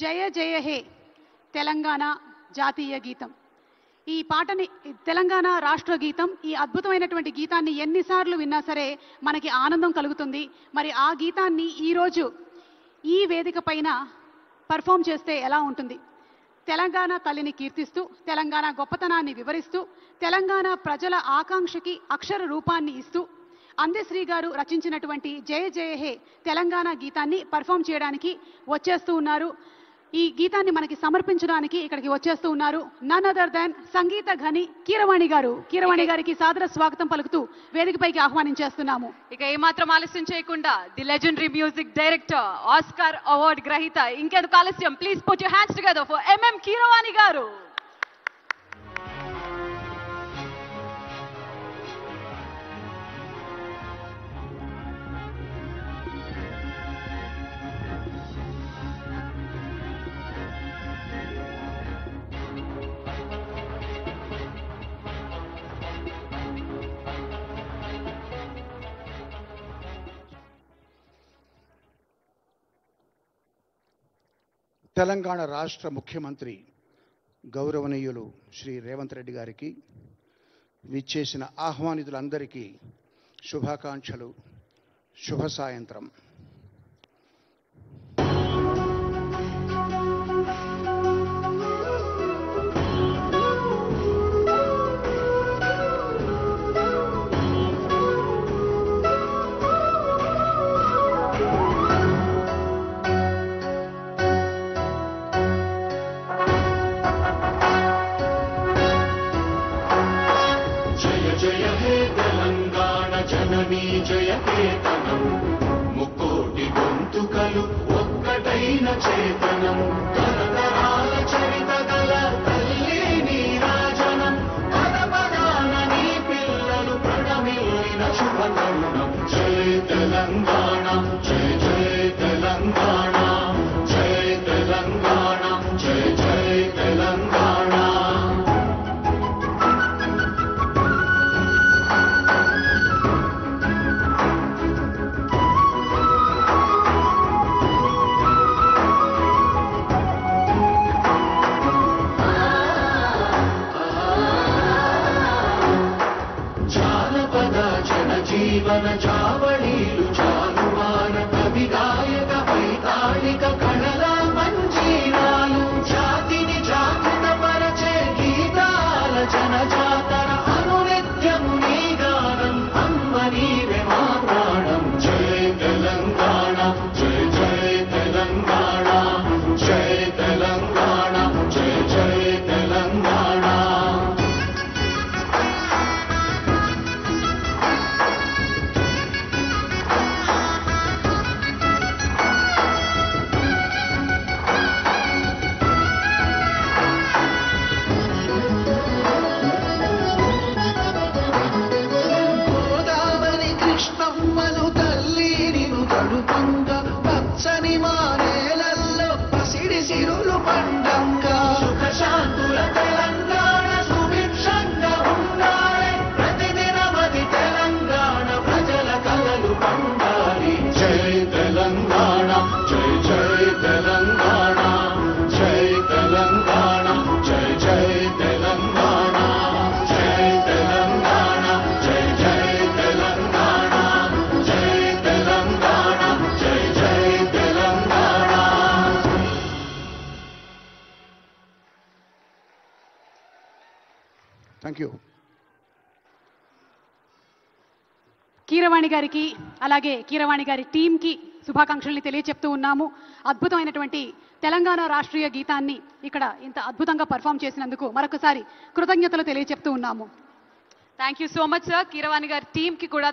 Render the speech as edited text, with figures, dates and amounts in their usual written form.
జయ జయ హే తెలంగాణ జాతీయ గీతం. ఈ పాటని తెలంగాణ రాష్ట్ర గీతం. ఈ అద్భుతమైనటువంటి గీతాన్ని ఎన్నిసార్లు విన్నా సరే మనకి ఆనందం కలుగుతుంది. మరి ఆ గీతాన్ని ఈరోజు ఈ వేదిక పైన పర్ఫామ్ చేస్తే ఎలా ఉంటుంది? తెలంగాణ తల్లిని కీర్తిస్తూ, తెలంగాణ గొప్పతనాన్ని వివరిస్తూ, తెలంగాణ ప్రజల ఆకాంక్షకి అక్షర రూపాన్ని ఇస్తూ అందశ్రీ గారు రచించినటువంటి జయ జయ హే తెలంగాణ గీతాన్ని పర్ఫామ్ చేయడానికి వచ్చేస్తూ ఉన్నారు. ఈ గీతాన్ని మనకి సమర్పించడానికి ఇక్కడికి వచ్చేస్తూ ఉన్నారు నన్ అదర్ దాన్ సంగీత ఘని కీరవాణి గారు. కీరవాణి గారికి సాదర స్వాగతం పలుకుతూ వేదికపైకి ఆహ్వానించేస్తున్నాము. ఇక ఏమాత్రం ఆలస్యం చేయకుండా the legendary music director, Oscar award గ్రహీత, ఇంకెందుకు ఆలస్యం, please put your hands together for MM Keeravani గారు. తెలంగాణ రాష్ట్ర ముఖ్యమంత్రి గౌరవనీయులు శ్రీ రేవంత్ రెడ్డి గారికి, విచ్చేసిన ఆహ్వానితులందరికీ శుభాకాంక్షలు. శుభ సాయంత్రం. జయ హే తెలంగాణ జననీ జయ కేతనం, ముక్కోటి గొంతుకలు ఒక్కటైన చేతనం, తరతరాల చరిత గల తల్లి నీరాజనం, పదపదాన నీ పిల్లలు ప్రణమిల్లిన శుభతరుణం. జయ తెలంగాణ, జయ జయ తెలంగాణ, జయ తెలంగాణ, జయ జయ తెలంగాణ. జీవన చావళీలు చాలువాన కవి గాయక వైతాళిక కళల మంజీరాలు, జాతిని జాగృత పరచే గీతాల జనజాతర అనునిత్యము నీ గానం, అమ్మ నీవే మా ప్రాణం. జయ తెలంగాణ, జయ జయ తెలంగాణ, జయ తెలంగాణ, జయ జయ తెలంగాణ. కృష్ణమ్మను తల్లి నిను తడుపంగా, పచ్చని మానేలల్లో పసిడి సిరులు పండంగా, సుఖశాంతుల తెలంగాణ సుభిక్షంగా ఉండాలి, ప్రతిదినమది తెలంగాణ ప్రజల కలలు పండాలి. జై తెలంగాణ, జై జై తెలంగాణ, జై తెలంగాణ, జై జై తెలంగాణ, జై తెలంగాణ, జై జై తెలంగాణ, జై తెలంగాణ, జై జై తెలంగాణ. Thank you. కీరవాణి గారికి అలాగే కీరవాణి గారి టీంకి శుభాకాంక్షల్ని తెలియచెప్తూ ఉన్నాము. అద్భుతమైనటువంటి తెలంగాణ రాష్ట్రీయ గీతాన్ని ఇక్కడ ఇంత అద్భుతంగా పర్ఫామ్ చేసినందుకు మరొకసారి కృతజ్ఞతలు తెలియచెప్తూ ఉన్నాము. Thank you so much sir. Keeravani గారి టీంకి కూడా